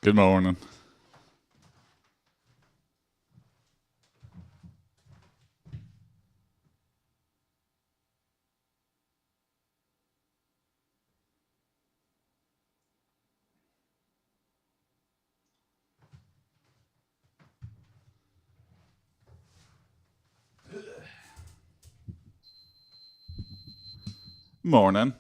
Good morning. Morning.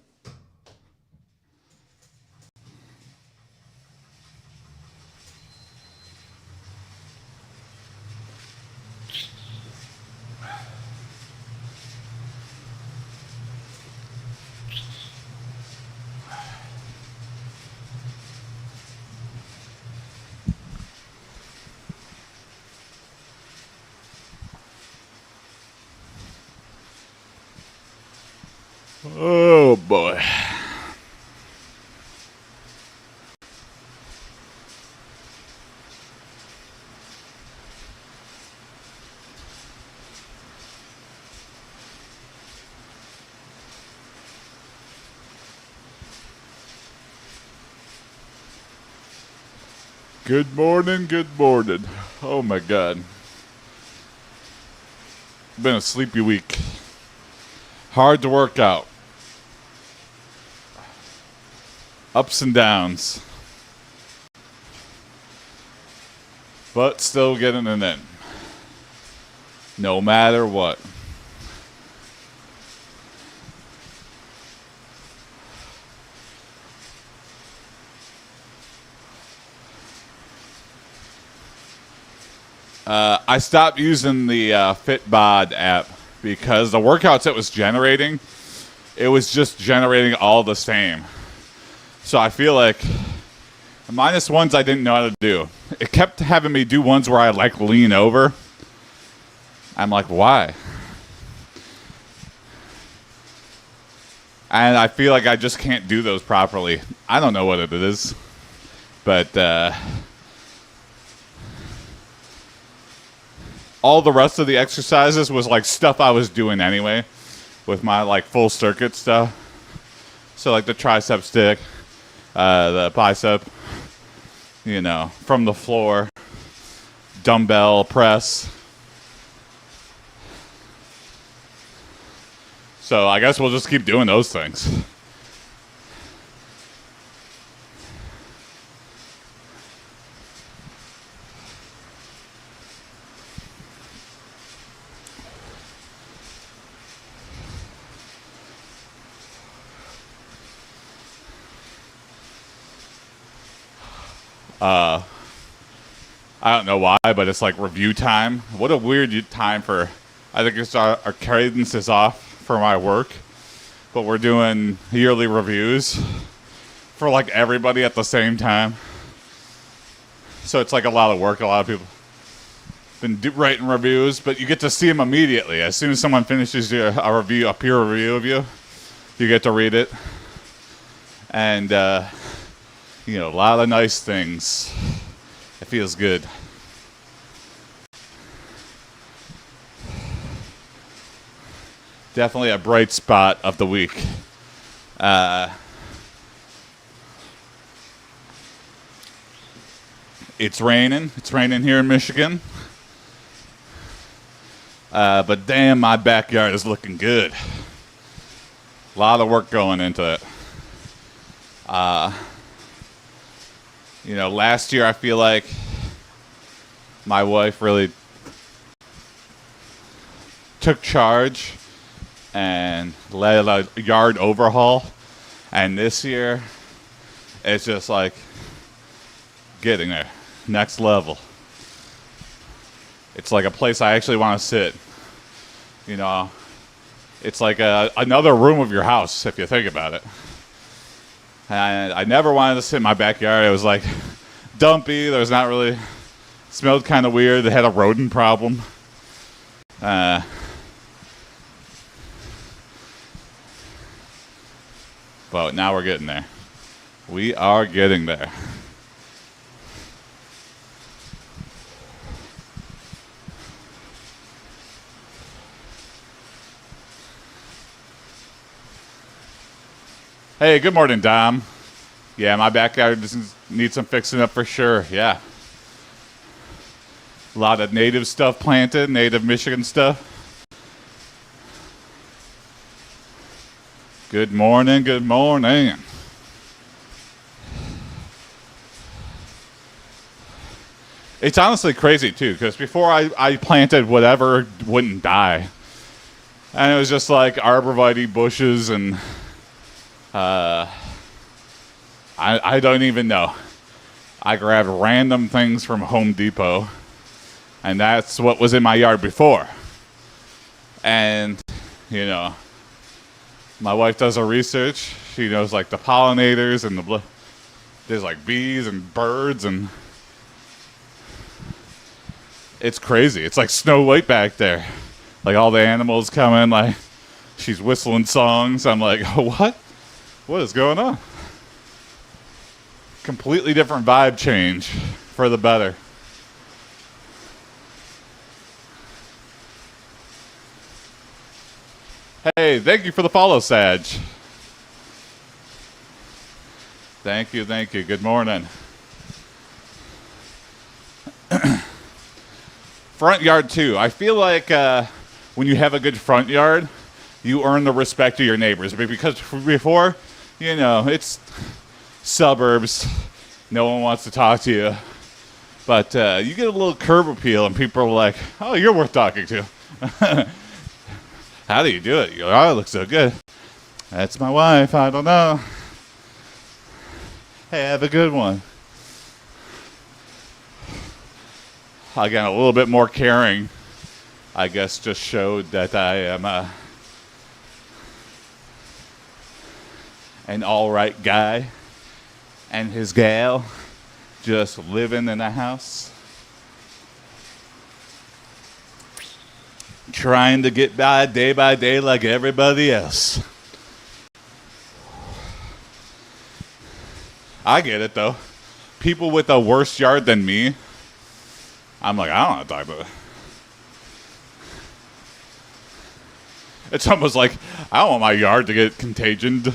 Oh boy. Good morning, good morning. Oh my god. Been a sleepy week. Hard to work out. Ups and downs. But still getting it in. No matter what. I stopped using the FitBod app because the workouts it was generating, it was just generating all the same. So I feel like, minus ones I didn't know how to do. It kept having me do ones where I like lean over. I'm like, why? And I feel like I just can't do those properly. I don't know what it is. But all the rest of the exercises was like stuff I was doing anyway with my like full circuit stuff. So like the tricep stick, the bicep, you know, from the floor, dumbbell press. So I guess we'll just keep doing those things. I don't know why, but it's like review time. What a weird time for, I think it's our cadence is off for my work, but we're doing yearly reviews for like everybody at the same time. So it's like a lot of work. A lot of people been writing reviews, but you get to see them immediately. As soon as someone finishes a review, a peer review of you, you get to read it. And, you know, a lot of nice things. It feels good. Definitely a bright spot of the week. It's raining. It's raining here in Michigan. But damn, my backyard is looking good. A lot of work going into it. You know, last year I feel like my wife really took charge and led a yard overhaul. And this year, it's just like getting there. Next level. It's like a place I actually want to sit. You know, it's like another room of your house, if you think about it. And I never wanted to sit in my backyard. It was like dumpy. There was not really, smelled kind of weird. It had a rodent problem. But now we're getting there. We are getting there. Hey, good morning, Dom. Yeah, my backyard Need some fixing up for sure. Yeah. A lot of native stuff planted, native Michigan stuff. Good morning, good morning. It's honestly crazy too, because before I planted whatever wouldn't die. And it was just like arborvitae bushes and I don't even know. I grabbed random things from Home Depot, and that's what was in my yard before. And, you know, my wife does her research. She knows like the pollinators and there's like bees and birds, and it's crazy. It's like Snow White back there. Like all the animals coming, like she's whistling songs. I'm like, what? What is going on? Completely different vibe change for the better. Hey, thank you for the follow, Sag. Thank you, thank you. Good morning. Front yard too. I feel like when you have a good front yard, you earn the respect of your neighbors. Because before, you know, it's suburbs. No one wants to talk to you. But you get a little curb appeal, and people are like, oh, you're worth talking to. How do you do it? You go, oh, it looks so good. That's my wife. I don't know. Hey, have a good one. Again, a little bit more caring, I guess, just showed that I am an all right guy and his gal just living in the house, trying to get by day like everybody else. I get it, though. People with a worse yard than me, I'm like, I don't want to talk about it. It's almost like, I don't want my yard to get contagioned.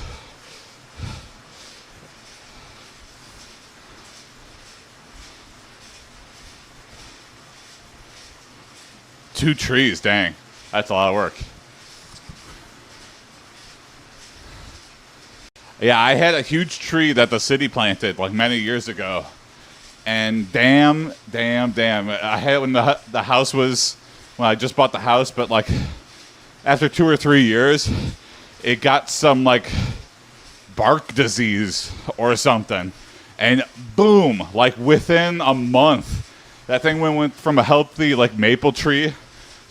Two trees, dang. That's a lot of work. Yeah, I had a huge tree that the city planted like many years ago. And damn. I had it when the house was, when I just bought the house, but like after 2 or 3 years, it got some like bark disease or something. And boom, like within a month, that thing went from a healthy like maple tree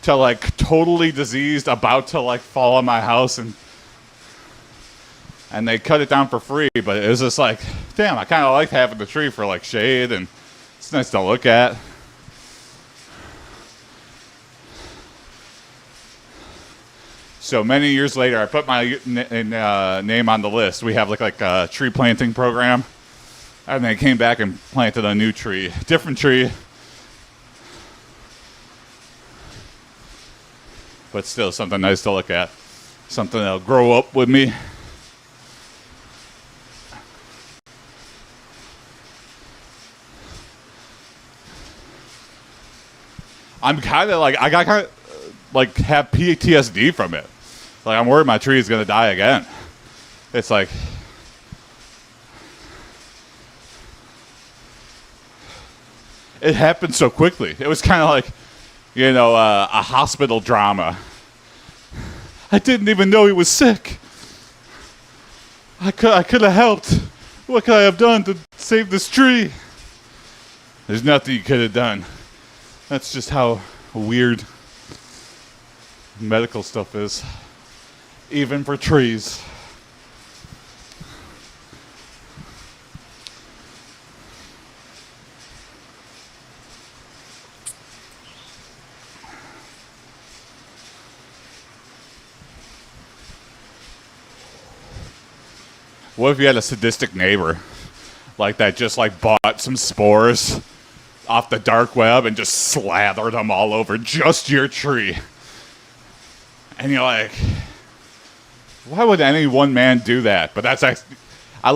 to like totally diseased, about to like fall on my house, and they cut it down for free. But it was just like, damn, I kind of like having the tree for like shade, and it's nice to look at. So many years later, I put my name on the list. We have like a tree planting program, and they came back and planted a new tree, different tree. But still something nice to look at. Something that'll grow up with me. I'm kind of like, I got kind of like have PTSD from it. Like I'm worried my tree is going to die again. It's like, it happened so quickly. It was kind of like, you know, a hospital drama. I didn't even know he was sick. I could have helped. What could I have done to save this tree? There's nothing you could have done. That's just how weird medical stuff is. Even for trees. What if you had a sadistic neighbor like that just like bought some spores off the dark web and just slathered them all over just your tree? And you're like, why would any one man do that? But that's actually, I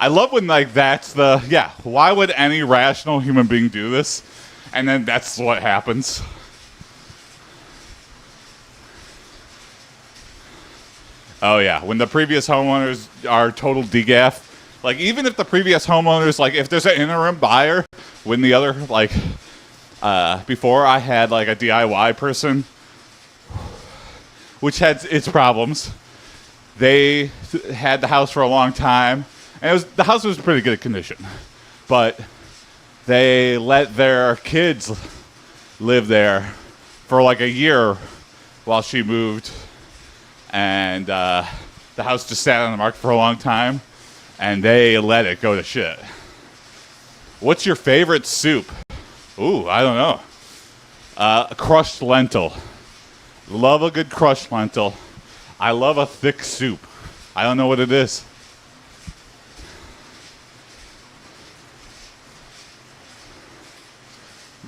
I love when like that's the why would any rational human being do this? And then that's what happens. Oh yeah, when the previous homeowners are total degaff, like even if the previous homeowners, like if there's an interim buyer, when the other like before I had like a DIY person, which had its problems. They had the house for a long time, and the house was in pretty good condition, but they let their kids live there for like a year while she moved, and the house just sat on the market for a long time, and they let it go to shit. What's your favorite soup? Ooh, I don't know. A crushed lentil. Love a good crushed lentil. I love a thick soup. I don't know what it is.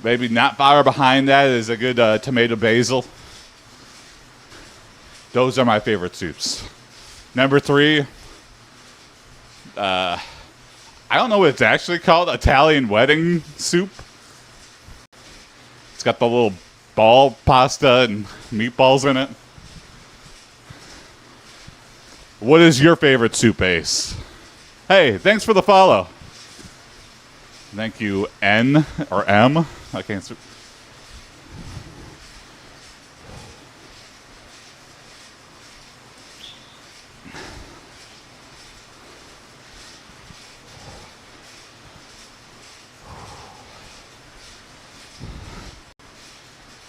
Maybe not far behind that is a good tomato basil. Those are my favorite soups. Number 3, I don't know what it's actually called. Italian wedding soup. It's got the little ball pasta and meatballs in it. What is your favorite soup, Ace? Hey, thanks for the follow. Thank you, N or M. I can't see.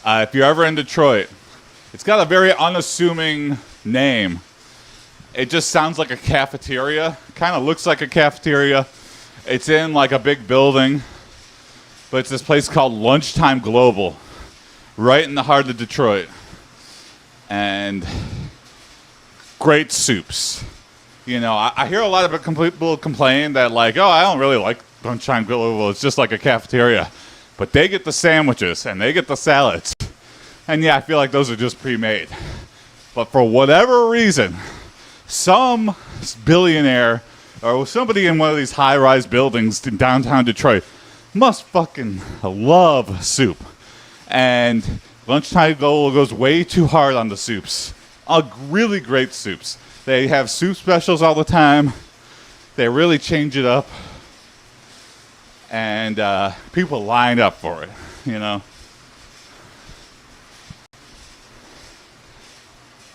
If you're ever in Detroit, it's got a very unassuming name. It just sounds like a cafeteria. Kind of looks like a cafeteria. It's in like a big building, but it's this place called Lunchtime Global, right in the heart of Detroit. And great soups. You know, I hear a lot of people complain that like, oh, I don't really like Lunchtime Global. It's just like a cafeteria. But they get the sandwiches and they get the salads. And yeah, I feel like those are just pre-made. But for whatever reason, some billionaire or somebody in one of these high-rise buildings in downtown Detroit must fucking love soup. And Lunchtime Global goes way too hard on the soups. Really great soups. They have soup specials all the time. They really change it up. And people line up for it, you know.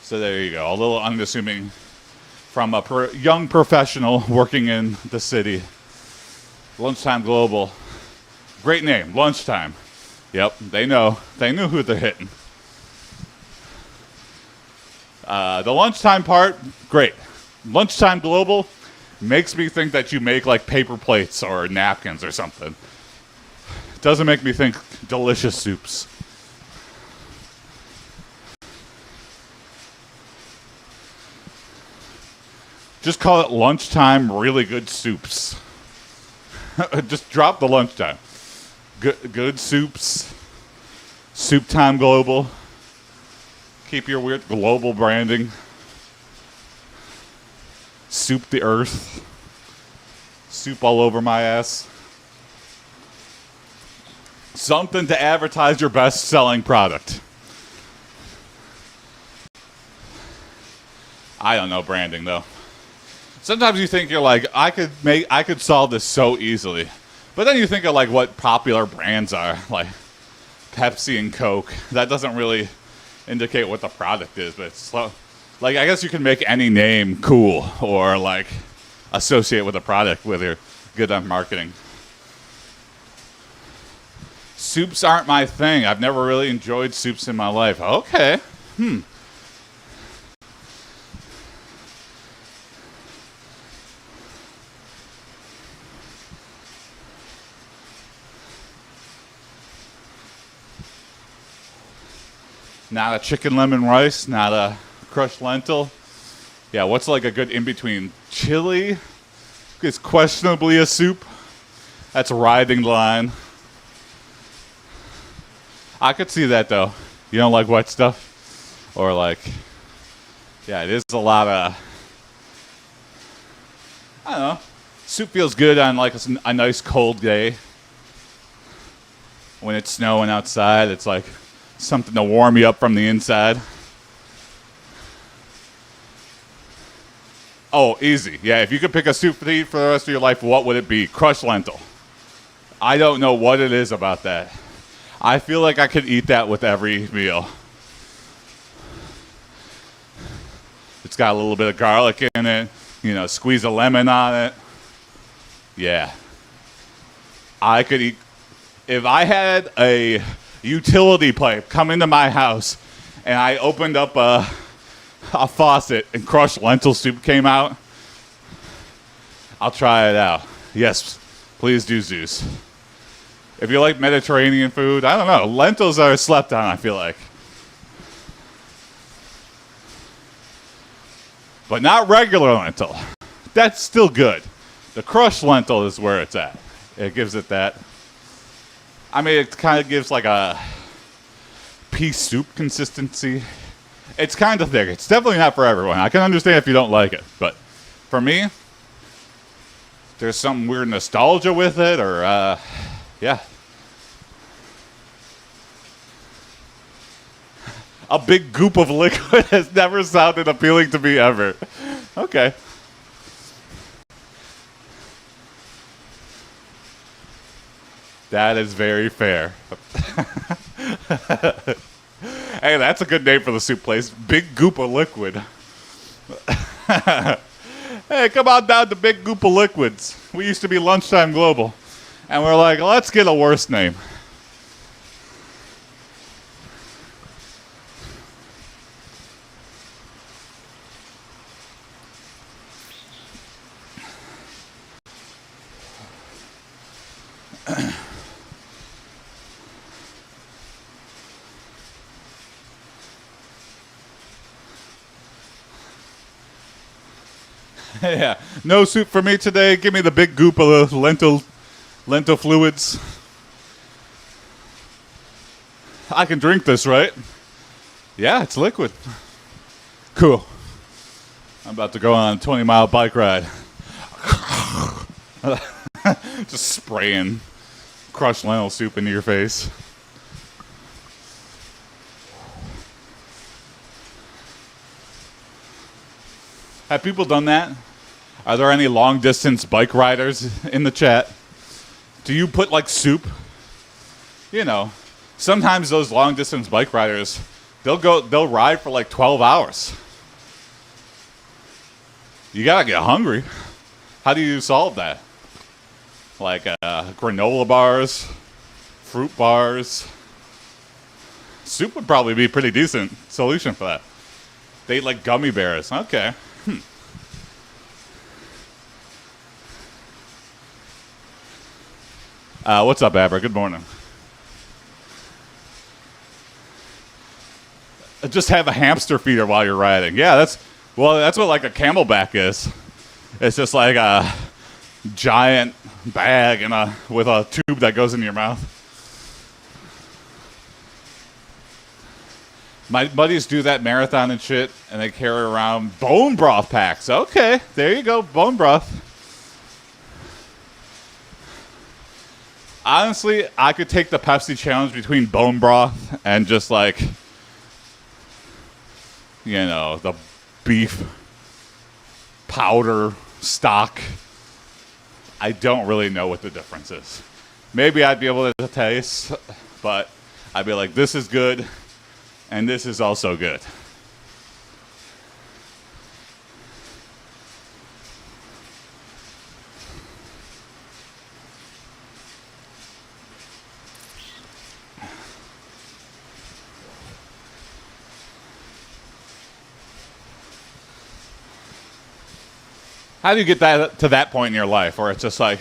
So there you go. A little unassuming from a young professional working in the city. Lunchtime Global. Great name, Lunchtime. Yep, they know. They knew who they're hitting. The lunchtime part, great. Lunchtime Global makes me think that you make like paper plates or napkins or something. Doesn't make me think delicious soups. Just call it Lunchtime Really Good Soups. Just drop the lunchtime. Good soups. Soup Time Global. Keep your weird global branding. Soup the earth. Soup all over my ass. Something to advertise your best-selling product. I don't know branding though. Sometimes you think you're like, I could solve this so easily. But then you think of like what popular brands are, like Pepsi and Coke. That doesn't really indicate what the product is, but it's like I guess you can make any name cool or like associate with a product with your good on marketing. Soups aren't my thing. I've never really enjoyed soups in my life. Okay. Not a chicken lemon rice, not a crushed lentil. Yeah, what's like a good in-between? Chili is questionably a soup. That's a riding line. I could see that though. You don't like wet stuff? Or like, yeah, it is a lot of, I don't know, Soup feels good on like a nice cold day. When it's snowing outside, it's like something to warm you up from the inside. Oh, easy. Yeah, if you could pick a soup to eat for the rest of your life, what would it be? Crushed lentil. I don't know what it is about that. I feel like I could eat that with every meal. It's got a little bit of garlic in it. You know, squeeze a lemon on it. Yeah. I could eat. If I had a utility pipe come into my house and I opened up a faucet and crushed lentil soup came out, I'll try it out. Yes, please do, Zeus. If you like Mediterranean food, I don't know. Lentils are slept on, I feel like. But not regular lentil. That's still good. The crushed lentil is where it's at. It gives it that. I mean, it kind of gives like a pea soup consistency. It's kind of thick. It's definitely not for everyone. I can understand if you don't like it. But for me, there's some weird nostalgia with it, or, yeah. A big goop of liquid has never sounded appealing to me ever. Okay. That is very fair. Hey, that's a good name for the soup place. Big Goop of Liquid. Hey, come on down to Big Goop of Liquids. We used to be Lunchtime Global. And we're like, let's get a worse name. Yeah, no soup for me today. Give me the big goop of the lentil fluids. I can drink this, right? Yeah, it's liquid. Cool. I'm about to go on a 20-mile bike ride. Just spraying crushed lentil soup into your face. Have people done that? Are there any long-distance bike riders in the chat? Do you put, like, soup? You know, sometimes those long-distance bike riders, they'll ride for, like, 12 hours. You gotta get hungry. How do you solve that? Like, granola bars, fruit bars. Soup would probably be a pretty decent solution for that. They eat, like, gummy bears. Okay. What's up, Abra? Good morning. Just have a hamster feeder while you're riding. Yeah, that's what like a camelback is. It's just like a giant bag with a tube that goes in your mouth. My buddies do that marathon and shit, and they carry around bone broth packs. Okay, there you go, bone broth. Honestly, I could take the Pepsi challenge between bone broth and just like, you know, the beef powder stock. I don't really know what the difference is. Maybe I'd be able to taste, but I'd be like, this is good, and this is also good. How do you get that to that point in your life where it's just like,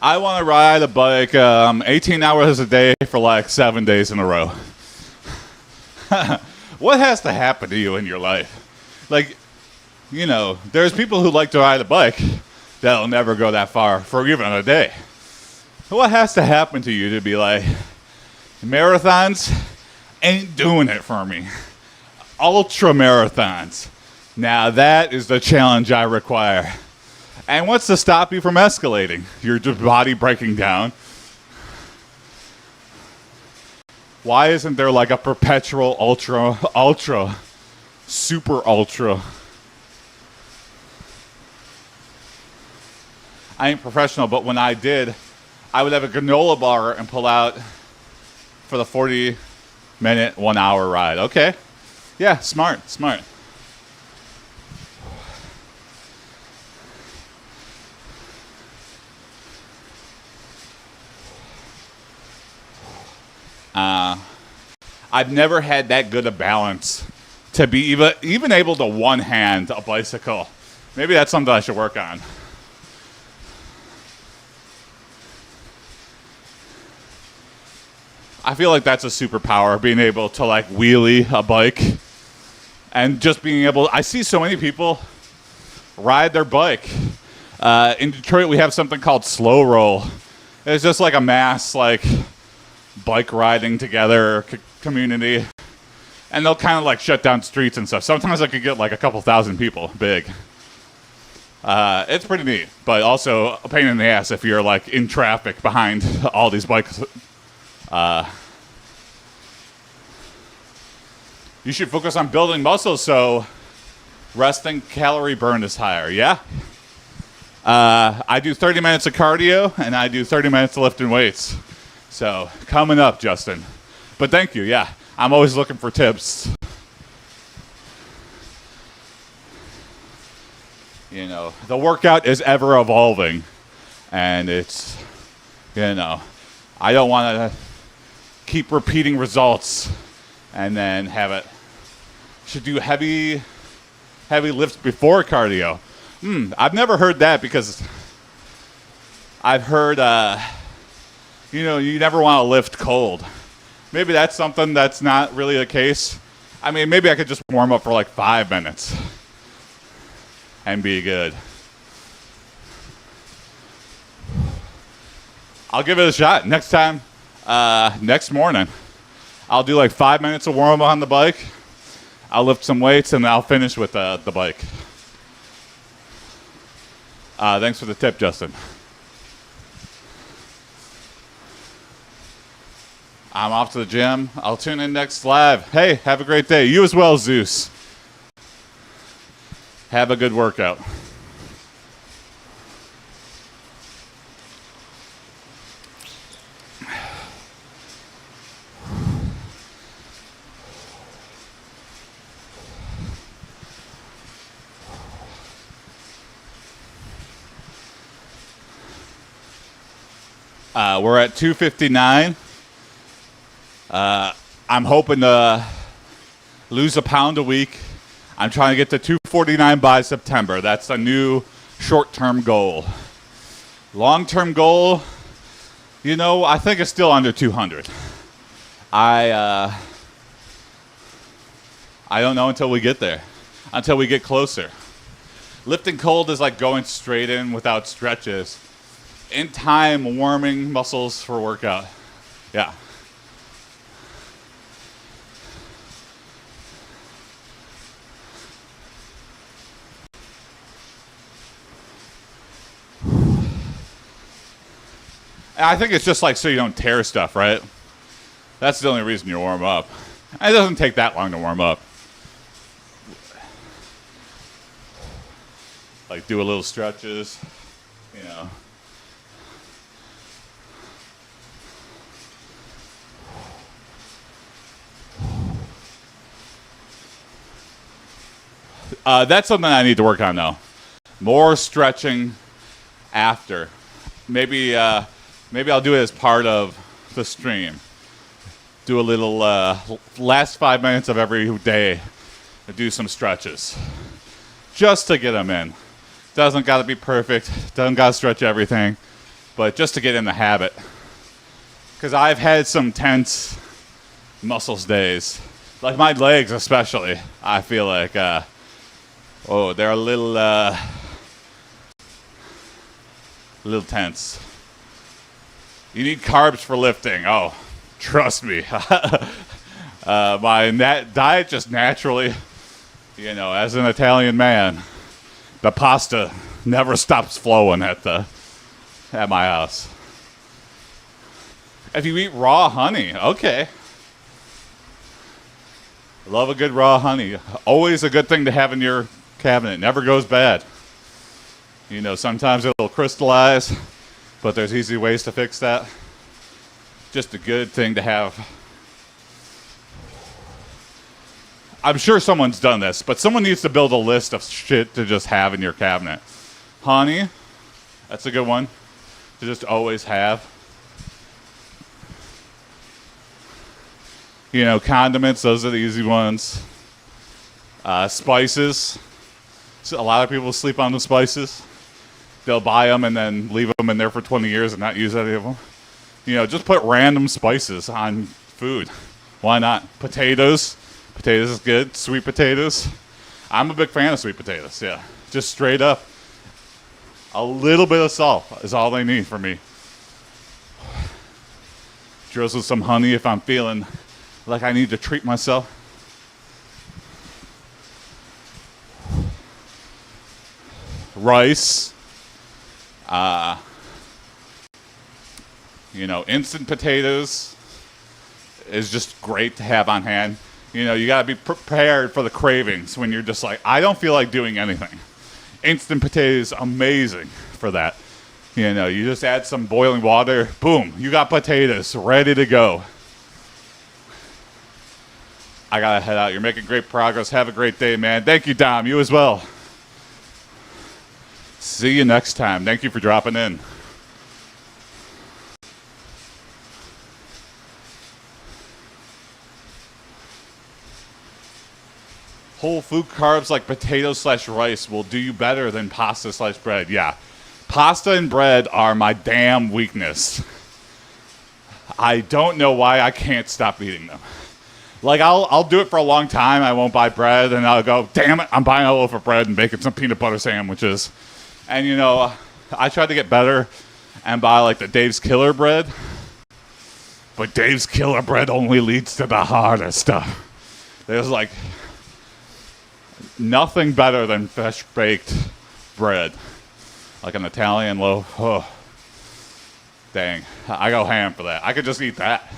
I want to ride a bike 18 hours a day for like 7 days in a row? What has to happen to you in your life? Like, you know, there's people who like to ride a bike that'll never go that far for even a day. What has to happen to you to be like, marathons ain't doing it for me? Ultra marathons. Now that is the challenge I require. And what's to stop you from escalating? Your body breaking down. Why isn't there like a perpetual ultra, super ultra? I ain't professional, but when I did, I would have a granola bar and pull out for the 40-minute, 1 hour ride. Okay. Yeah, smart. I've never had that good a balance to be even able to one-hand a bicycle. Maybe that's something I should work on. I feel like that's a superpower, being able to like wheelie a bike and just being able. I see so many people ride their bike. In Detroit, we have something called slow roll. It's just like a mass like bike riding together community, and they'll kind of like shut down streets and stuff. Sometimes I could get like a couple thousand people big. It's pretty neat, but also a pain in the ass if you're like in traffic behind all these bikes. You should focus on building muscle so resting calorie burn is higher. Yeah. I do 30 minutes of cardio and I do 30 minutes of lifting weights. So coming up, Justin. But thank you. Yeah, I'm always looking for tips. You know, the workout is ever evolving, and it's, you know, I don't want to keep repeating results and then have it. Should do heavy lifts before cardio. I've never heard that because I've heard, you know, you never want to lift cold. Maybe that's something that's not really the case. I mean, maybe I could just warm up for like 5 minutes and be good. I'll give it a shot next time. Next morning, I'll do like 5 minutes of warm up on the bike. I'll lift some weights and I'll finish with the bike. Thanks for the tip, Justin. I'm off to the gym. I'll tune in next live. Hey, have a great day. You as well, Zeus. Have a good workout. We're at 259. I'm hoping to lose a pound a week. I'm trying to get to 249 by September. That's a new short-term goal. Long-term goal, you know, I think it's still under 200. I don't know until we get there, until we get closer. Lifting cold is like going straight in without stretches. In time, warming muscles for workout. Yeah. And I think it's just like so you don't tear stuff, right? That's the only reason you warm up. And it doesn't take that long to warm up. Like do a little stretches, you know. That's something I need to work on, though. More stretching after. Maybe I'll do it as part of the stream. Do a little last 5 minutes of every day. Do some stretches, just to get them in. Doesn't got to be perfect. Doesn't got to stretch everything, but just to get in the habit. Because I've had some tense muscles days, like my legs especially. I feel like. They're a little tense. You need carbs for lifting. Oh, trust me. My diet just naturally, you know, as an Italian man, the pasta never stops flowing at my house. If you eat raw honey, okay. Love a good raw honey. Always a good thing to have in your cabinet. Never goes bad. You know, sometimes it'll crystallize, but there's easy ways to fix that. Just a good thing to have. I'm sure someone's done this, but someone needs to build a list of shit to just have in your cabinet. Honey, that's a good one to just always have. You know, condiments, those are the easy ones. Spices. So a lot of people sleep on the spices. They'll buy them and then leave them in there for 20 years and not use any of them. You know, just put random spices on food. Why not? Potatoes. Potatoes is good. Sweet potatoes. I'm a big fan of sweet potatoes, yeah. Just straight up. A little bit of salt is all they need for me. Drizzle some honey if I'm feeling like I need to treat myself. Rice. You know, instant potatoes is just great to have on hand. You know, you got to be prepared for the cravings when you're just like, I don't feel like doing anything. Instant potatoes, amazing for that. You know, you just add some boiling water, boom, you got potatoes ready to go. I got to head out. You're making great progress. Have a great day, man. Thank you, Dom. You as well. See you next time. Thank you for dropping in. Whole food carbs like potatoes/rice will do you better than pasta/bread. Yeah. Pasta and bread are my damn weakness. I don't know why I can't stop eating them. Like, I'll do it for a long time. I won't buy bread, and I'll go, damn it, I'm buying a loaf of bread and making some peanut butter sandwiches. And, you know, I tried to get better and buy, like, the Dave's Killer bread. But Dave's Killer bread only leads to the harder stuff. There's, like, nothing better than fresh-baked bread. Like an Italian loaf. Oh, dang. I go ham for that. I could just eat that.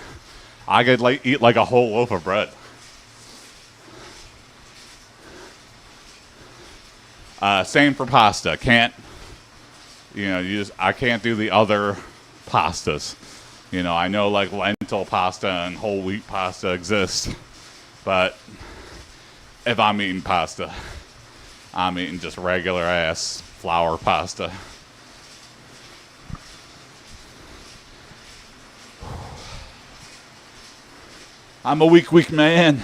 I could eat like a whole loaf of bread. Same for pasta. Can't, you know, I can't do the other pastas. You know, I know like lentil pasta and whole wheat pasta exist, but if I'm eating pasta, I'm eating just regular ass flour pasta. I'm a weak man.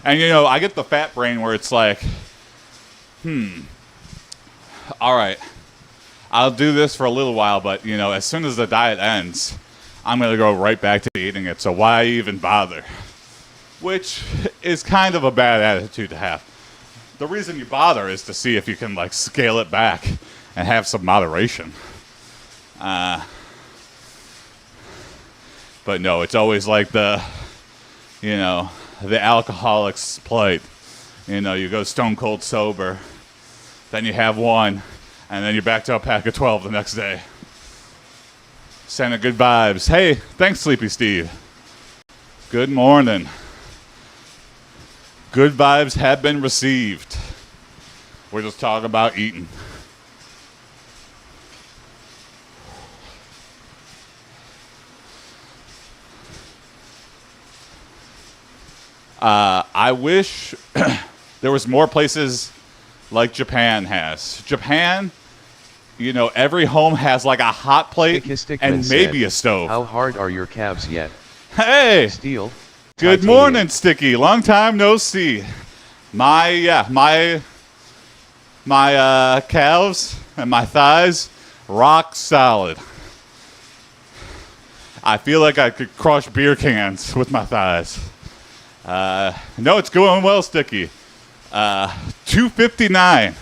And, you know, I get the fat brain where it's like, all right, I'll do this for a little while, but, you know, as soon as the diet ends, I'm going to go right back to eating it, so why even bother? Which is kind of a bad attitude to have. The reason you bother is to see if you can, like, scale it back and have some moderation. But no, it's always like the alcoholic's plight. You know, you go stone cold sober, then you have one, and then you're back to a pack of 12 the next day. Sending good vibes. Hey, thanks, Sleepy Steve. Good morning. Good vibes have been received. We're just talking about eating. I wish there was more places like Japan has. Japan, you know, every home has like a hot plate and maybe a stove. How hard are your calves yet? Hey! Steel. Good Titanium. morning, Sticky. Long time no see. My calves and my thighs, rock solid. I feel like I could crush beer cans with my thighs. No, it's going well, Sticky. 259.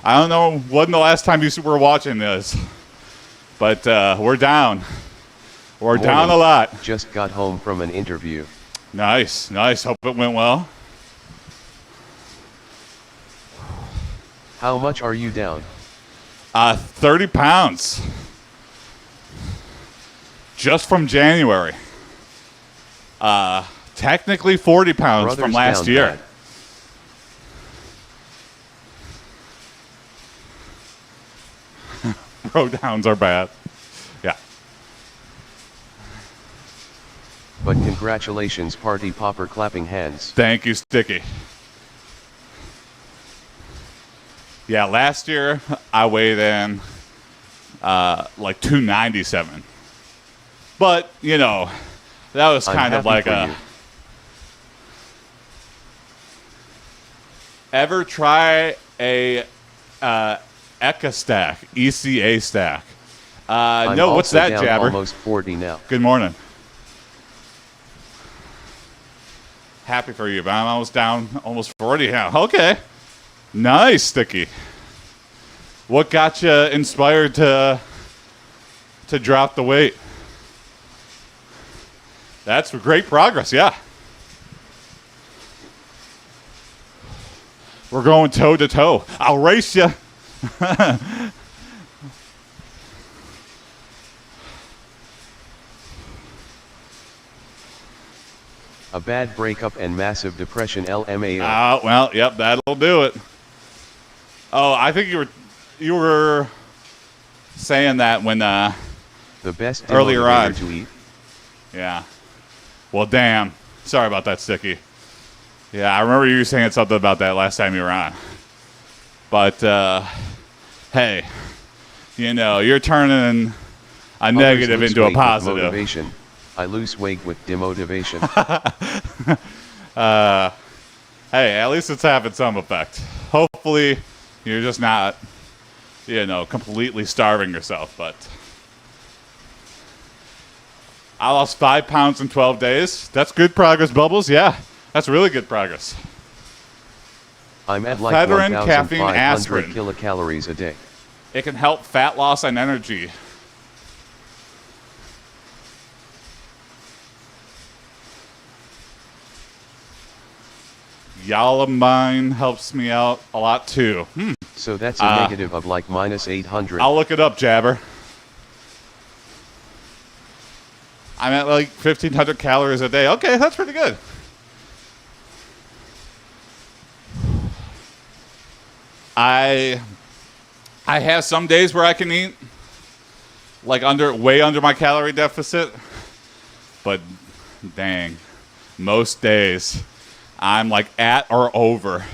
I don't know when the last time you were watching this, but we're down. We're down a lot. Just got home from an interview. Nice. Hope it went well. How much are you down? 30 pounds. Just from January. Technically 40 pounds Brothers from last down year. bad. Bro downs are bad. Yeah. But congratulations, party popper, clapping hands. Thank you, Sticky. Yeah, last year I weighed in like 297. But, you know, that was I'm kind of happy like for a... you. Ever try a ECA stack, ECA stack? I'm No, what's also that, down Jabber? almost 40 now. Good morning. Happy for you, but I'm almost down almost 40 now. Okay. Nice, Sticky. What got you inspired to drop the weight? That's great progress, yeah. We're going toe to toe. I'll race you. A bad breakup and massive depression, LMAO. Well, yep, that'll do it. Oh, I think you were saying that when The best earlier demotivator on. to eat. Yeah. Well, damn. Sorry about that, Sticky. Yeah, I remember you saying something about that last time you were on. But, hey, you know, you're turning a negative Others lose into a weight with positive. Motivation. I lose weight with demotivation. Hey, at least it's having some effect. Hopefully, you're just not, you know, completely starving yourself, but... I lost 5 pounds in 12 days. That's good progress, Bubbles. Yeah, that's really good progress. I'm at like Ephedrine, caffeine, 1,500 aspirin. kilocalories a day. It can help fat loss and energy. Yalamine helps me out a lot too. So that's a negative of like minus 800. I'll look it up, Jabber. I'm at like 1,500 calories a day. Okay, that's pretty good. I have some days where I can eat like way under my calorie deficit, but dang, most days I'm like at or over.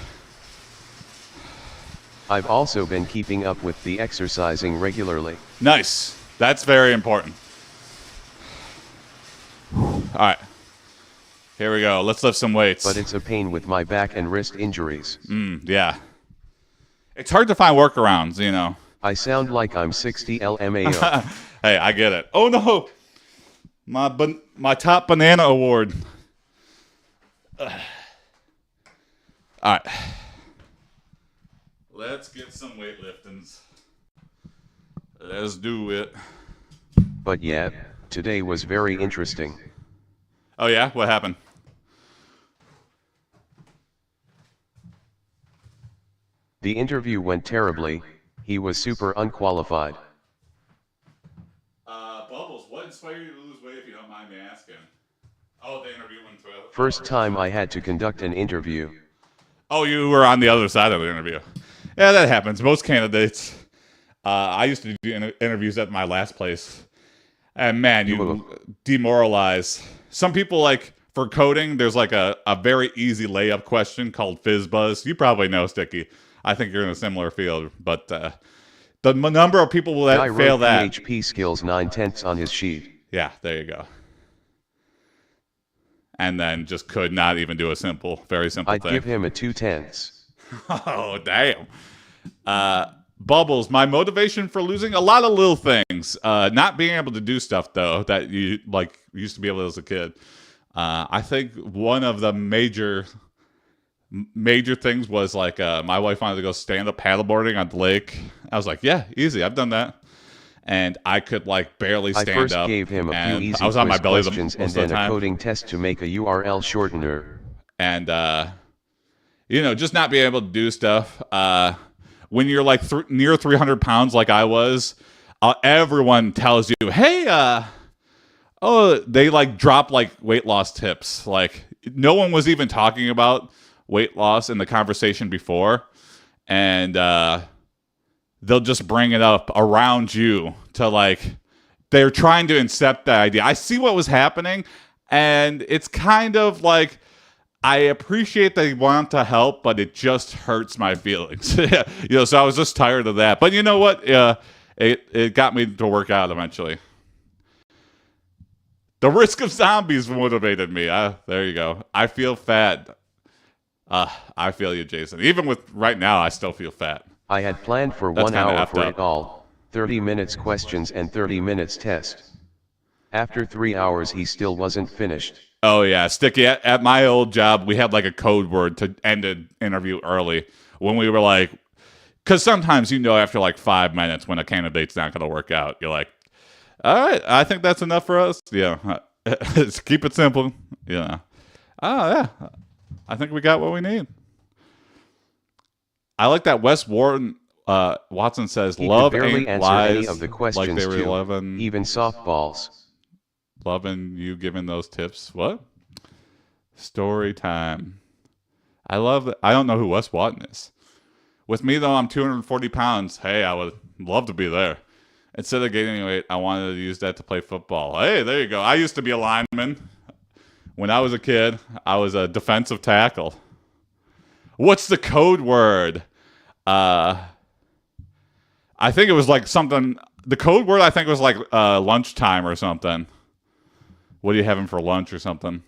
I've also been keeping up with the exercising regularly. Nice. That's very important. All right. Here we go. Let's lift some weights. But it's a pain with my back and wrist injuries. Yeah. It's hard to find workarounds, you know. I sound like I'm 60 LMAO. Hey, I get it. Oh, no. My top banana award. All right. Let's get some weightliftings. Let's do it. But yeah, today was very interesting. Oh, yeah? What happened? The interview went terribly. He was super unqualified. Bubbles, what inspired you to lose weight if you don't mind me asking? Oh, the interview went through. First time I had to conduct an interview. Oh, you were on the other side of the interview. Yeah, that happens. Most candidates. I used to do interviews at my last place. And man, you demoralize. Some people, like, for coding, there's like a very easy layup question called Fizz Buzz. You probably know, Sticky. I think you're in a similar field. But the number of people that Guy fail wrote that. PHP skills 9/10 on his sheet. Yeah, there you go. And then just could not even do a very simple I'd thing. give him a 2/10. Oh, damn. Bubbles, my motivation for losing a lot of little things. Not being able to do stuff, though, that you like used to be able to as a kid. I think one of the major things was like my wife wanted to go stand-up paddleboarding on the lake. I was like, yeah, easy. I've done that. And I could like barely stand up. I first gave him a few easy I was on my belly questions and most of then the a time. coding test to make a URL shortener. And, you know, just not being able to do stuff. when you're like near 300 pounds, like I was, everyone tells you, "Hey, oh," they like drop like weight loss tips. Like no one was even talking about weight loss in the conversation before, and they'll just bring it up around you to like they're trying to incept the idea. I see what was happening, and it's kind of like I appreciate they want to help, but it just hurts my feelings. So I was just tired of that. But you know what? It got me to work out eventually. The risk of zombies motivated me. There you go. I feel fat. I feel you, Jason. Even with right now, I still feel fat. I had planned for That's 1 hour effed for up. it all, 30 minutes questions and 30 minutes test. After 3 hours he still wasn't finished. Oh yeah, Sticky. At my old job, we had like a code word to end an interview early when we were like, because sometimes after like 5 minutes when a candidate's not going to work out, you're like, all right, I think that's enough for us. Yeah, keep it simple. Yeah. Oh yeah, I think we got what we need. I like that Wes Watson says, He "Love could barely ain't answer lies." any of the questions like they were too, loving, even softballs. loving you giving those tips. What? Story time. I love it. I don't know who Wes Watson is. With me though, I'm 240 pounds. Hey, I would love to be there. Instead of gaining weight, I wanted to use that to play football. Hey, there you go. I used to be a lineman. When I was a kid, I was a defensive tackle. What's the code word? I think it was like something. The code word I think was like lunchtime or something. What are you having for lunch or something?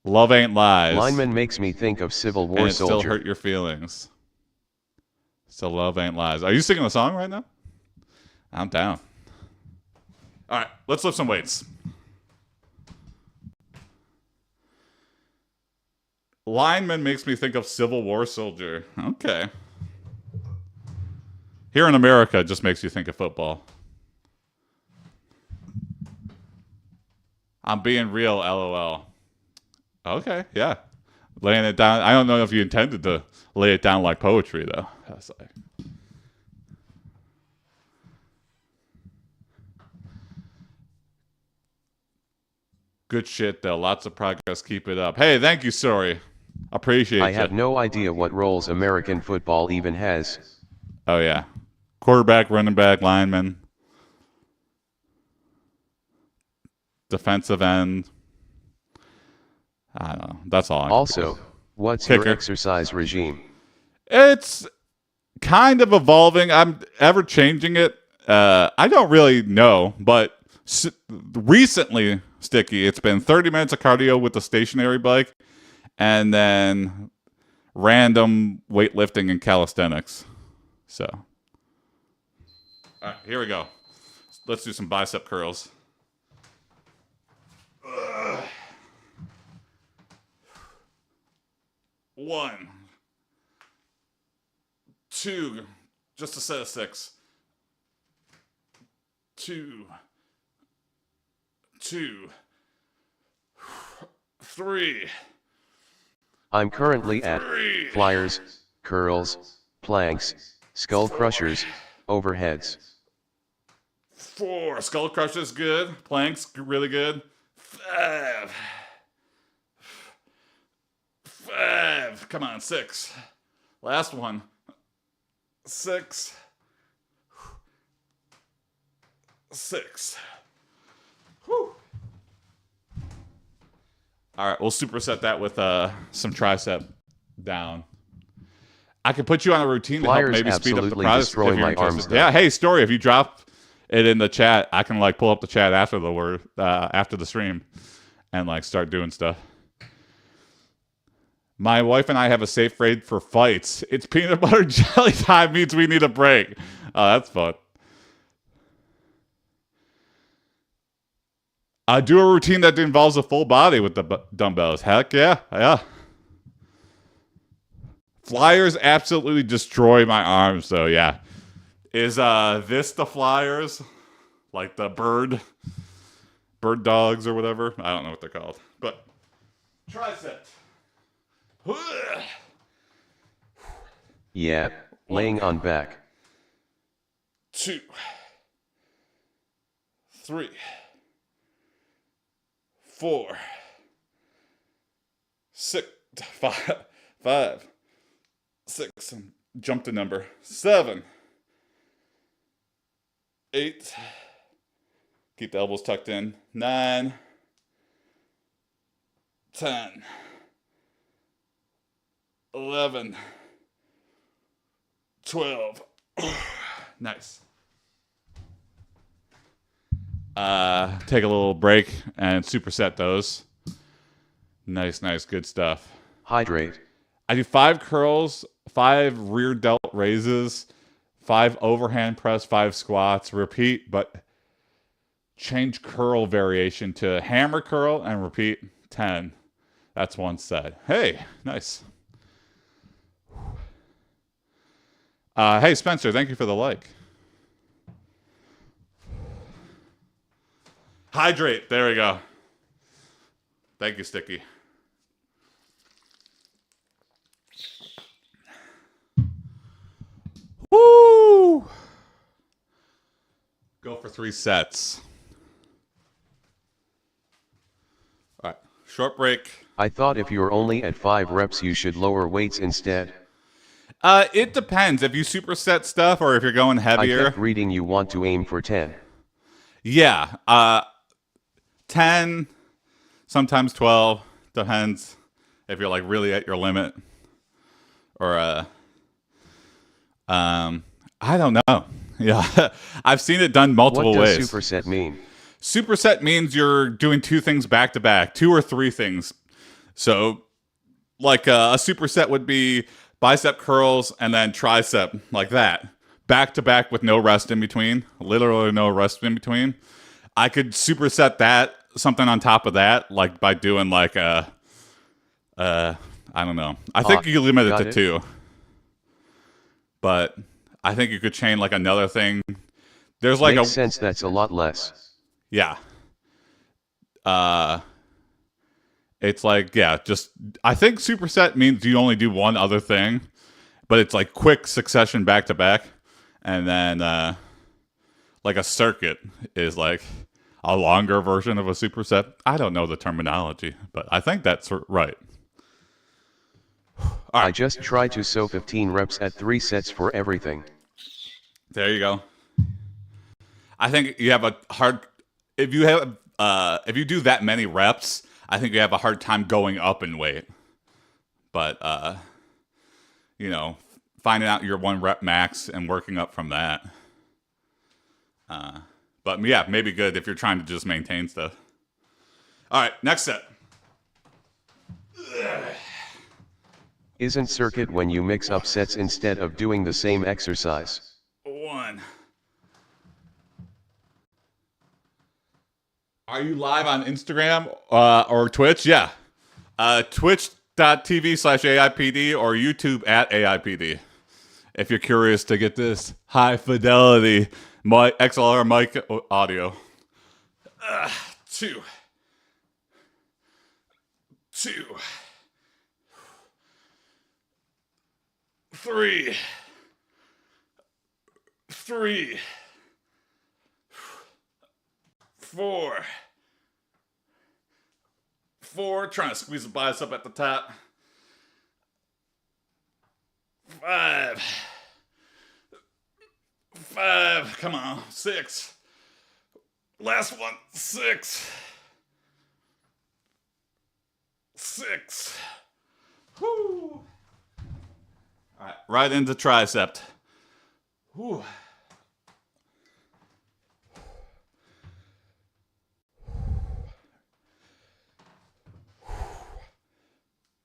Love ain't lies. Lineman makes me think of Civil War and it soldier. still hurt your feelings. So love ain't lies. Are you singing a song right now? I'm down. All right, let's lift some weights. Lineman makes me think of Civil War soldier. Okay. Here in America, it just makes you think of football. I'm being real, LOL. Okay, yeah. Laying it down. I don't know if you intended to lay it down like poetry, though. That's like... Good shit, though. Lots of progress. Keep it up. Hey, thank you, Sorry. Appreciate I you. have no idea what roles American football even has. Oh, yeah. Quarterback, running back, lineman. Defensive end. I don't know. That's all. Also, what's Kicker. your exercise regime? It's kind of evolving. I'm ever changing it. I don't really know, but recently, Sticky, it's been 30 minutes of cardio with the stationary bike and then random weightlifting and calisthenics. So, all right, here we go. Let's do some bicep curls. One, two, just a set of 6. 2, 3. I'm currently at flyers, curls, planks, skull crushers, overheads. 4. Skull crushers good. Planks really good. 5. Come on, 6. Last one. 6. 6. Whew. All right, we'll superset that with some tricep down. I could put you on a routine to help Flyers maybe speed up the absolutely process. destroy if you're my arms, interested. though. Yeah, hey, Story, if you drop it in the chat, I can like pull up the chat after the stream and like start doing stuff. My wife and I have a safe raid for fights. It's peanut butter jelly time means we need a break. Oh, that's fun. I do a routine that involves a full body with the dumbbells. Heck yeah, yeah. Flyers absolutely destroy my arms, though. Yeah, is this the flyers, like the bird dogs or whatever? I don't know what they're called, but tricep. Yeah, Laying on back. 2, 3, 4, 6, 5, 6, jump to number 7, 8, keep the elbows tucked in, 9, 10, 11, 12. Nice. Take a little break and superset those. Nice, good stuff. Hydrate. I do 5 curls, 5 rear delt raises, 5 overhand press, 5 squats. Repeat, but change curl variation to hammer curl and repeat 10. That's one set. Hey, nice. Hey, Spencer, thank you for the like. Hydrate. There we go. Thank you, Sticky. Woo! Go for 3 sets. All right. Short break. I thought if you're only at 5 reps you should lower weights instead. It depends if you superset stuff or if you're going heavier. I kept reading you want to aim for 10. Yeah. 10, sometimes 12. Depends if you're like really at your limit. Or I don't know. Yeah. I've seen it done multiple ways. What does superset mean? Superset means you're doing 2 things back to back, 2 or 3 things. So like a superset would be bicep curls and then tricep like that, back to back with no rest in between, literally no rest in between. I could superset that, something on top of that, like by doing like I don't know. I think you limit it to 2, but I think you could chain like another thing. There's like Makes sense. That's a lot less. Yeah. It's like, yeah, just, I think superset means you only do one other thing, but it's like quick succession back to back. And then, like a circuit is like a longer version of a superset. I don't know the terminology, but I think that's right. All right. I just try to sew 15 reps at 3 sets for everything. There you go. I think you have a hard, if you do that many reps, I think you have a hard time going up in weight. But, finding out your 1 rep max and working up from that. But yeah, maybe good if you're trying to just maintain stuff. All right, next set. Isn't circuit when you mix up sets instead of doing the same exercise? 1. Are you live on Instagram or Twitch? Yeah. Twitch.tv/AiPD or YouTube at AiPD. If you're curious to get this high fidelity XLR mic audio. 2. 3. 4. 4. Trying to squeeze the bicep at the top. 5. Come on. 6. Last one. 6. Whoo. All right. Right into tricep. Whoo.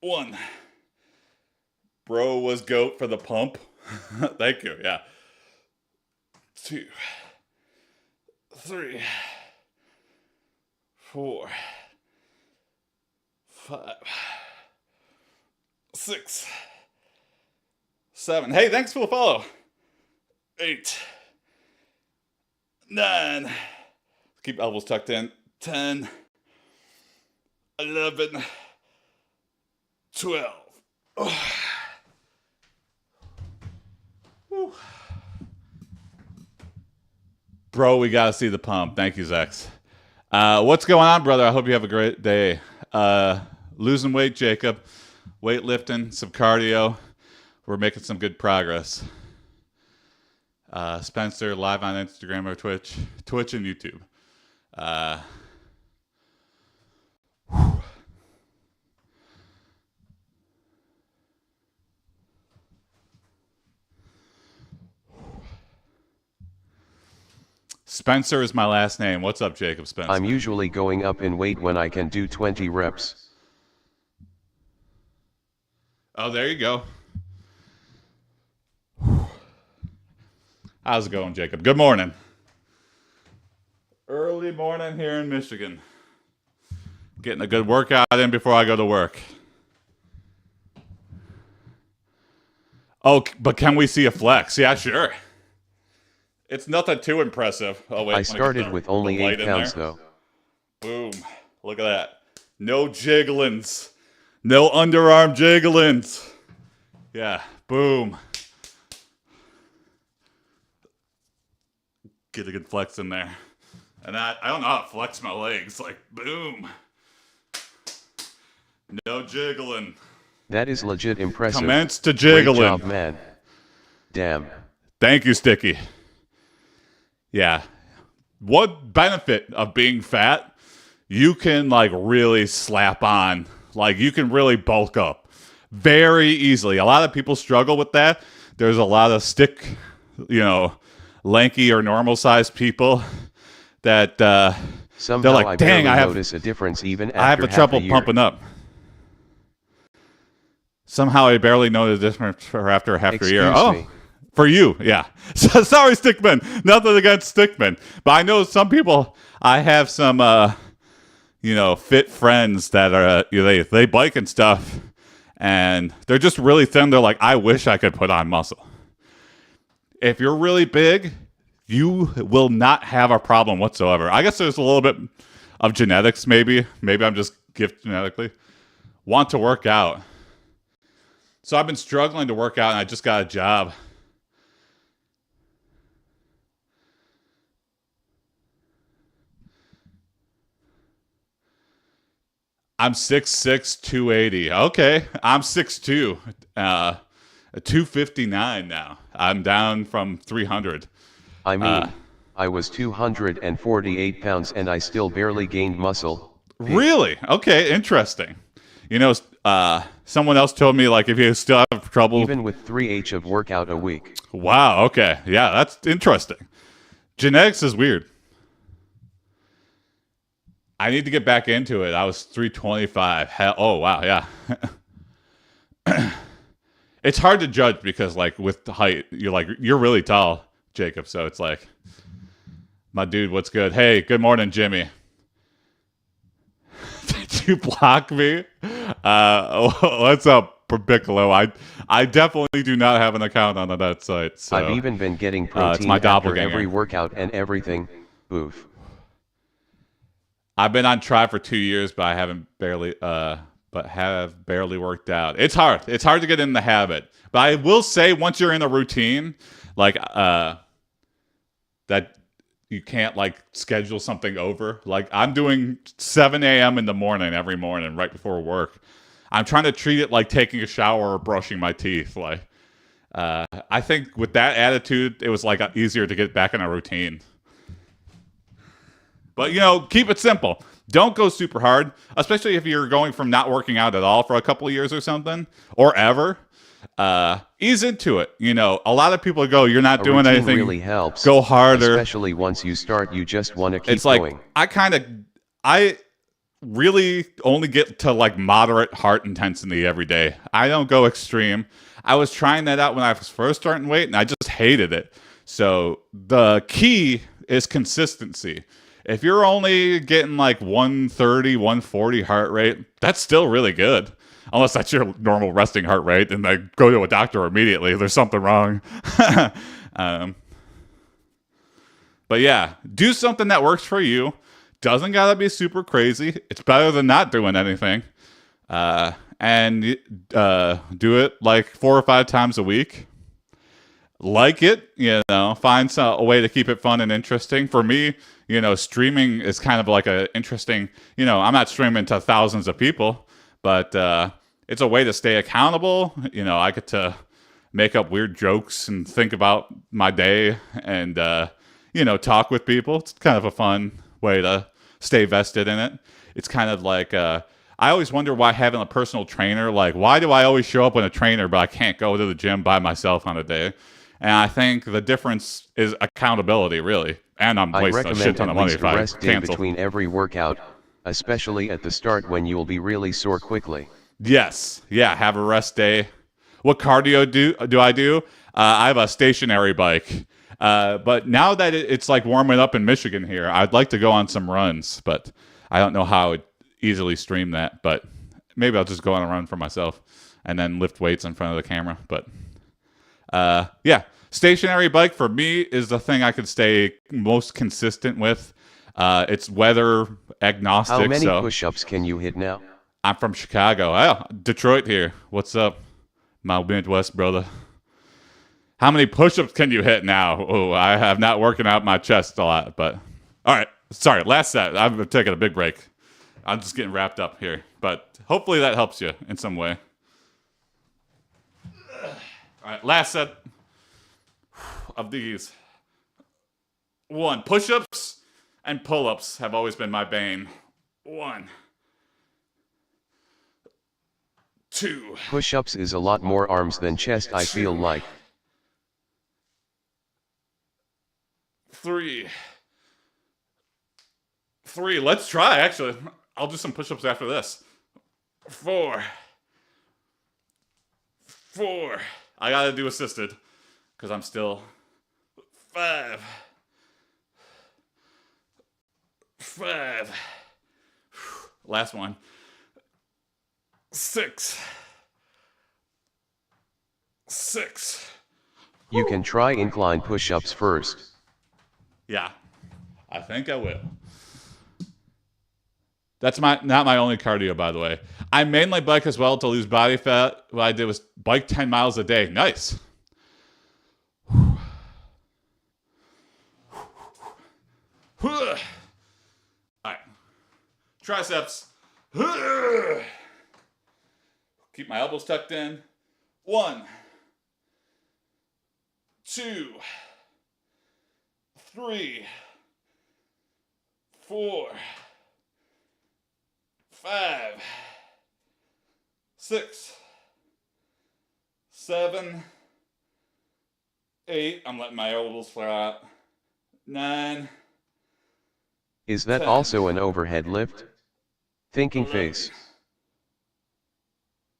1. Bro was GOAT for the pump. Thank you. Yeah. 2. 3. 4. 5. 6. 7. Hey, thanks for the follow. 8. 9. Keep elbows tucked in. 10. 11. 12. Bro, we got to see the pump. Thank you, Zex. What's going on, brother? I hope you have a great day. Losing weight, Jacob. Weightlifting, some cardio. We're making some good progress. Spencer, live on Instagram or Twitch. Twitch and YouTube. Spencer is my last name. What's up, Jacob Spencer? I'm usually going up in weight when I can do 20 reps. Oh, there you go. How's it going, Jacob? Good morning. Early morning here in Michigan. Getting a good workout in before I go to work. Oh, but can we see a flex? Yeah, sure. It's nothing too impressive. Oh, wait. I started with only 8 pounds, though. Boom. Look at that. No jigglins. No underarm jigglins. Yeah. Boom. Get a good flex in there. And I don't know how to flex my legs. Like, boom. No jiggling. That is legit impressive. Commence to jiggling. Great job, man. Damn. Thank you, Sticky. Yeah. What benefit of being fat? You can like really slap on. Like you can really bulk up very easily. A lot of people struggle with that. There's a lot of lanky or normal sized people that Somehow they're like, I dang, I notice a difference even after I have half trouble a year. pumping up. Somehow I barely know the difference for after half a year. Excuse me. For you, yeah. So, sorry, Stickman. Nothing against Stickman. But I know some people, I have some, fit friends that are, they bike and stuff, and they're just really thin. They're like, I wish I could put on muscle. If you're really big, you will not have a problem whatsoever. I guess there's a little bit of genetics, maybe. Maybe I'm just gifted genetically. Want to work out. So I've been struggling to work out, and I just got a job. I'm 6'6", 280. Okay, I'm 6'2", 259 now. I'm down from 300. I mean, I was 248 pounds and I still barely gained muscle. Really? Okay, interesting. Someone else told me, like, if you still have trouble... Even with 3H of workout a week. Wow, okay. Yeah, that's interesting. Genetics is weird. I need to get back into it. I was 325. Oh, wow, yeah. It's hard to judge because, like, with the height, you're really tall, Jacob. So it's like, my dude, what's good? Hey, good morning, Jimmy. Did you block me? What's up, Piccolo? I definitely do not have an account on that site. So, I've even been getting protein after every workout and everything. Oof. I've been on try for 2 years, but I have barely worked out. It's hard. It's hard to get in the habit. But I will say, once you're in a routine, like that, you can't like schedule something over. Like I'm doing 7 a.m. in the morning every morning, right before work. I'm trying to treat it like taking a shower or brushing my teeth. Like I think with that attitude, it was like easier to get back in a routine. But, keep it simple. Don't go super hard, especially if you're going from not working out at all for a couple of years or something, or ever. Ease into it. A lot of people go, you're not doing anything. Really helps. Go harder. Especially once you start, you just want to keep it's like, going. I really only get to like moderate heart intensity every day. I don't go extreme. I was trying that out when I was first starting weight, and I just hated it. So the key is consistency. If you're only getting like 130, 140 heart rate, that's still really good. Unless that's your normal resting heart rate, and I go to a doctor immediately. There's something wrong. But yeah, do something that works for you. Doesn't gotta be super crazy. It's better than not doing anything. And do it like 4 or 5 times a week. like it, find a way to keep it fun and interesting. For me, streaming is kind of like a interesting, I'm not streaming to thousands of people, but it's a way to stay accountable. I get to make up weird jokes and think about my day and, talk with people. It's kind of a fun way to stay vested in it. It's kind of like, I always wonder why having a personal trainer, like, why do I always show up with a trainer, but I can't go to the gym by myself on a day? And I think the difference is accountability, really. And I'm wasting a shit ton of money if I rest day cancel. Between every workout, especially at the start when you'll be really sore quickly. Yes. Yeah, have a rest day. What cardio do I do? I have a stationary bike. But now that it's like warming up in Michigan here, I'd like to go on some runs, but I don't know how I would easily stream that. But maybe I'll just go on a run for myself and then lift weights in front of the camera. But yeah, stationary bike for me is the thing I could stay most consistent with. It's weather agnostic. How many push-ups can you hit now? I'm from Chicago. Oh, Detroit here. What's up, my Midwest brother? How many push-ups can you hit now? Oh, I have not working out my chest a lot, but all right. Sorry, last set. I'm taking a big break. I'm just getting wrapped up here, but hopefully that helps you in some way. All right, last set of these. 1, push-ups and pull-ups have always been my bane. 1, 2. Push-ups is a lot more arms than chest, I feel like. 3. Let's try, actually. I'll do some push-ups after this. 4. I gotta do assisted because I'm still 5. Last one. 6. You can try incline push-ups first. Yeah, I think I will. That's not my only cardio, by the way. I mainly bike as well to lose body fat. What I did was bike 10 miles a day. Nice. All right. Triceps. Keep my elbows tucked in. 1, 2, 3, 4, 5, 6, 7, 8. I'm letting my elbows flare out. 9. Is that 10. Also an overhead lift? Thinking 11, face.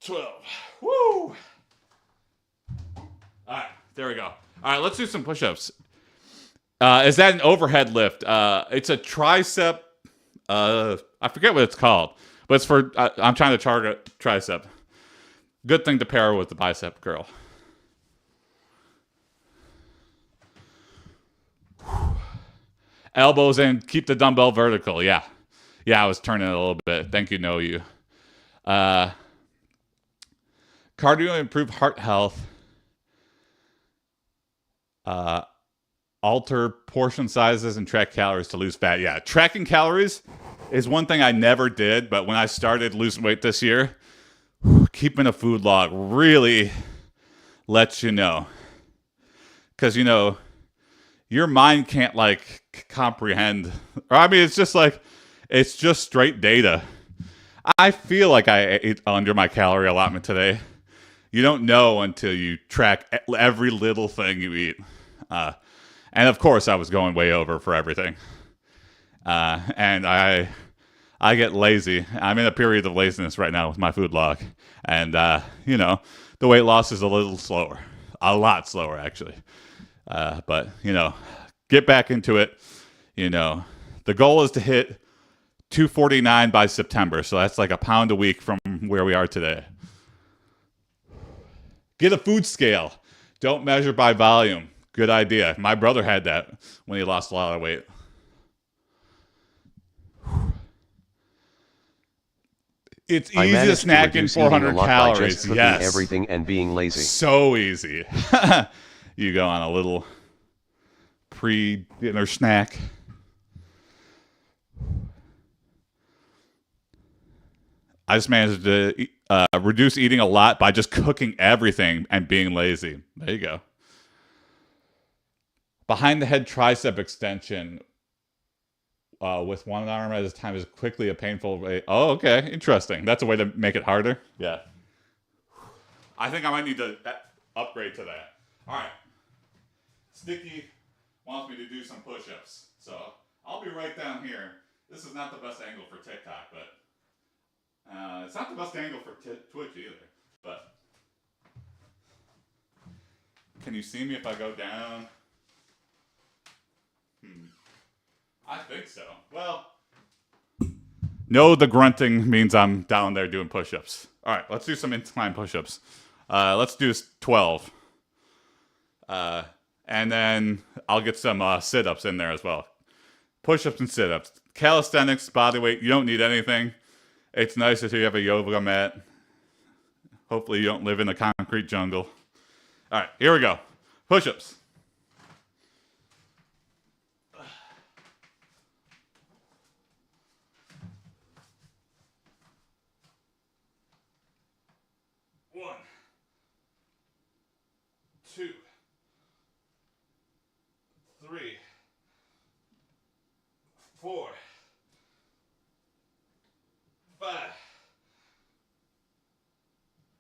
12. Woo! Alright, there we go. Alright, let's do some push-ups. Is that an overhead lift? It's a tricep. I forget what it's called, but it's for. I'm trying to target tricep. Good thing to pair with the bicep girl. Elbows in. Keep the dumbbell vertical. Yeah, I was turning it a little bit. Thank you, know you. Cardio improve heart health. Alter portion sizes and track calories to lose fat. Yeah, tracking calories is one thing I never did, but when I started losing weight this year, keeping a food log really lets you know. Because, your mind can't, comprehend. Or, I mean, it's just straight data. I feel like I ate under my calorie allotment today. You don't know until you track every little thing you eat. And of course, I was going way over for everything. And I get lazy. I'm in a period of laziness right now with my food log. And, the weight loss is a little slower. A lot slower, actually. But, get back into it. The goal is to hit 249 by September. So that's like a pound a week from where we are today. Get a food scale. Don't measure by volume. Good idea. My brother had that when he lost a lot of weight. It's easy to snack in 400 calories. Yes. Everything and being lazy. So easy. You go on a little pre-dinner snack. I just managed to reduce eating a lot by just cooking everything and being lazy. There you go. Behind the head tricep extension with one arm at a time is quickly a painful way. Oh, okay. Interesting. That's a way to make it harder. Yeah. I think I might need to upgrade to that. All right. Sticky wants me to do some push-ups. So I'll be right down here. This is not the best angle for TikTok, but it's not the best angle for Twitch either. But can you see me if I go down? I think so. Well, no, the grunting means I'm down there doing push-ups. All right, let's do some incline push-ups. Let's do 12. And then I'll get some sit-ups in there as well. Push-ups and sit-ups. Calisthenics, body weight, you don't need anything. It's nice if you have a yoga mat. Hopefully you don't live in a concrete jungle. All right, here we go. Push-ups. One, two, three, four, five,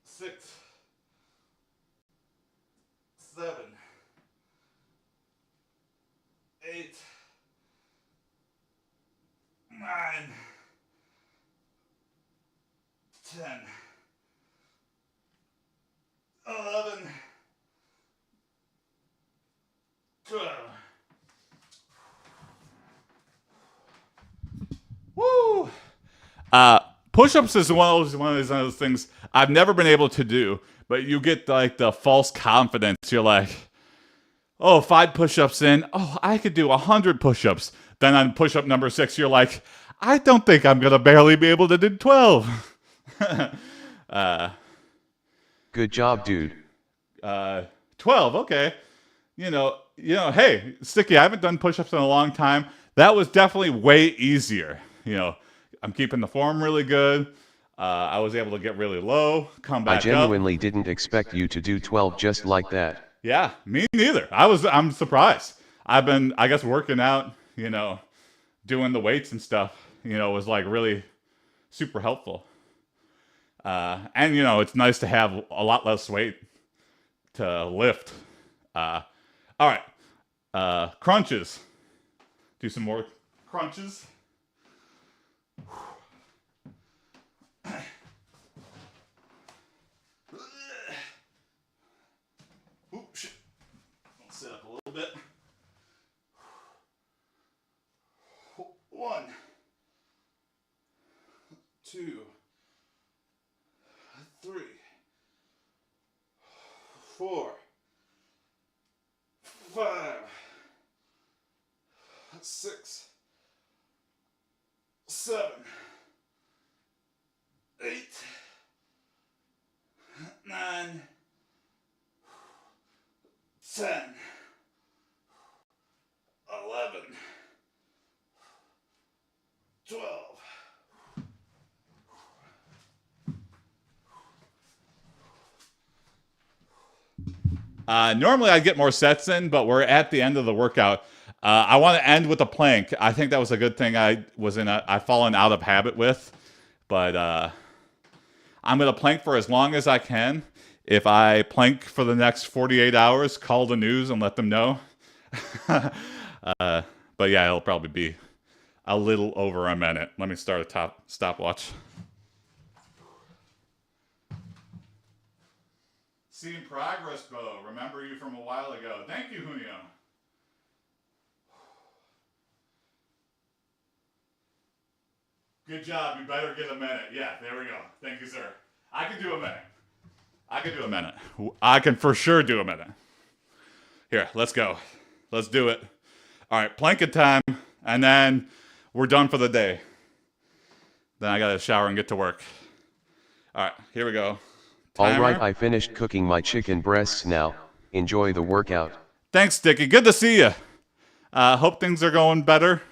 six, seven, 8, 9, 10, 11, 12. Woo! Push-ups is one of those things I've never been able to do, but you get like the false confidence. You're like, oh, 5 push-ups in, oh, I could do 100 push-ups. Then on push-up number 6, you're like, I don't think I'm gonna barely be able to do 12. Good job, dude. 12, okay. You know, hey, Sticky, I haven't done push-ups in a long time. That was definitely way easier. You know, I'm keeping the form really good. I was able to get really low, come back up. I genuinely didn't expect you to do 12 just like that. Yeah, me neither. I'm surprised. I've been, I guess, working out, you know, doing the weights and stuff, you know, was like really super helpful. And, you know, it's nice to have a lot less weight to lift. All right. Crunches. Do some more crunches. Oop, shit. I'll sit up a little bit. 1, 2, 3, 4, 5, 6, 7, 8, 9, 10, 11, 12. Normally I'd get more sets in, but we're at the end of the workout. I want to end with a plank. I think that was a good thing I've fallen out of habit with, but I'm going to plank for as long as I can. If I plank for the next 48 hours, call the news and let them know. But yeah, it'll probably be a little over a minute. Let me start a stopwatch. Seeing progress, Bo. Remember you from a while ago. Thank you, Junio. Good job. You better get a minute. Yeah, there we go. Thank you, sir. I can do a minute. I can for sure do a minute. Here, let's go. Let's do it. All right, planking time, and then we're done for the day. Then I gotta shower and get to work. All right, here we go. Timer. All right, I finished cooking my chicken breasts now. Enjoy the workout. Thanks, Dickie. Good to see you. Hope things are going better.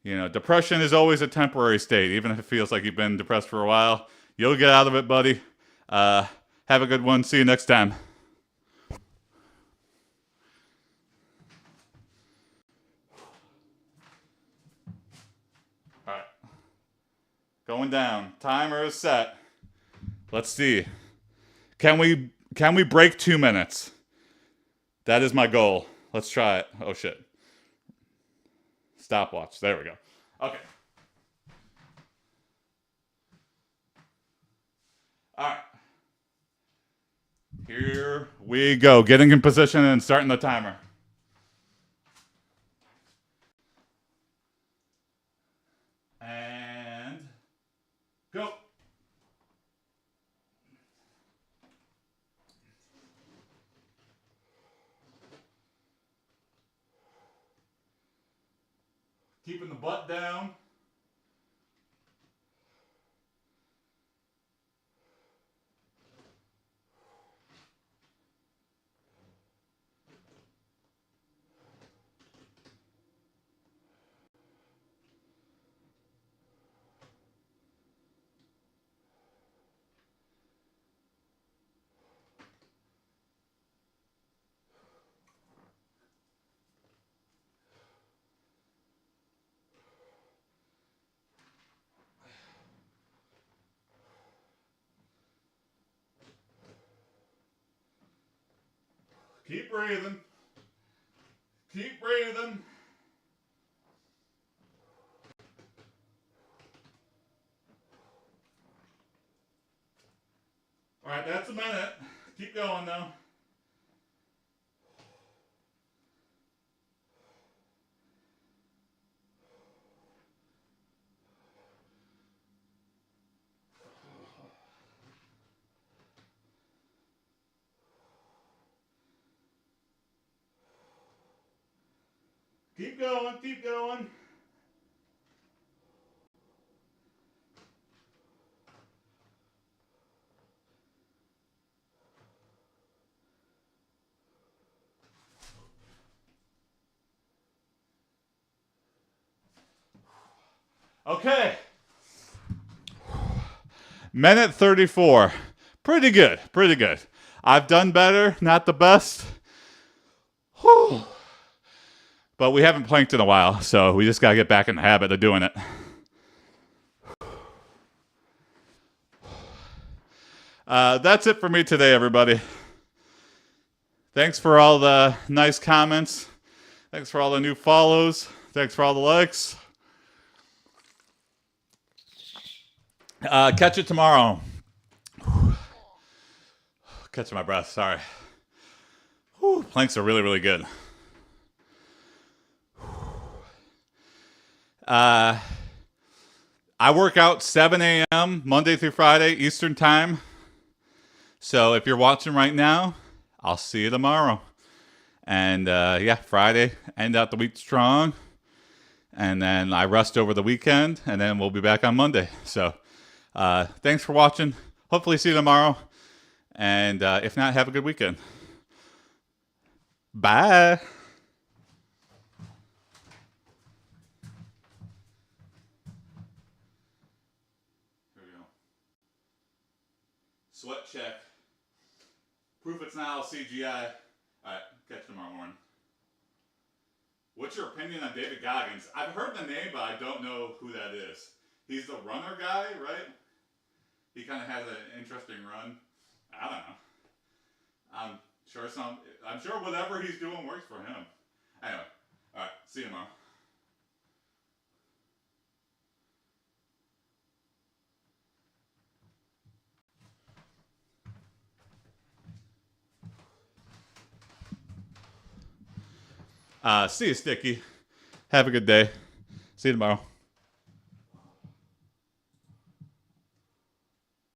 Depression is always a temporary state, even if it feels like you've been depressed for a while. You'll get out of it, buddy. Have a good one. See you next time. All right. Going down. Timer is set. Let's see. Can we break 2 minutes? That is my goal. Let's try it. Oh shit. Stopwatch. There we go. Okay. All right. Here we go. Getting in position and starting the timer. And go. Keeping the butt down. Keep breathing. Keep breathing. All right, that's a minute. Keep going now. Keep going, keep going. Okay. Minute 34. Pretty good, pretty good. I've done better, not the best. Whew. But we haven't planked in a while, so we just got to get back in the habit of doing it. That's it for me today, everybody. Thanks for all the nice comments. Thanks for all the new follows. Thanks for all the likes. Catch it tomorrow. Catching my breath, sorry. Whew, planks are really, really good. I work out 7 a.m. Monday through Friday Eastern time. So if you're watching right now, I'll see you tomorrow. And Friday, end out the week strong. And then I rest over the weekend, and then we'll be back on Monday. So thanks for watching. Hopefully see you tomorrow. And if not, have a good weekend. Bye. Sweat check. Proof it's not all CGI. Alright, catch you tomorrow morning. What's your opinion on David Goggins? I've heard the name, but I don't know who that is. He's the runner guy, right? He kind of has an interesting run. I don't know. I'm sure whatever he's doing works for him. Anyway, alright, see you tomorrow. See you, Sticky. Have a good day. See you tomorrow.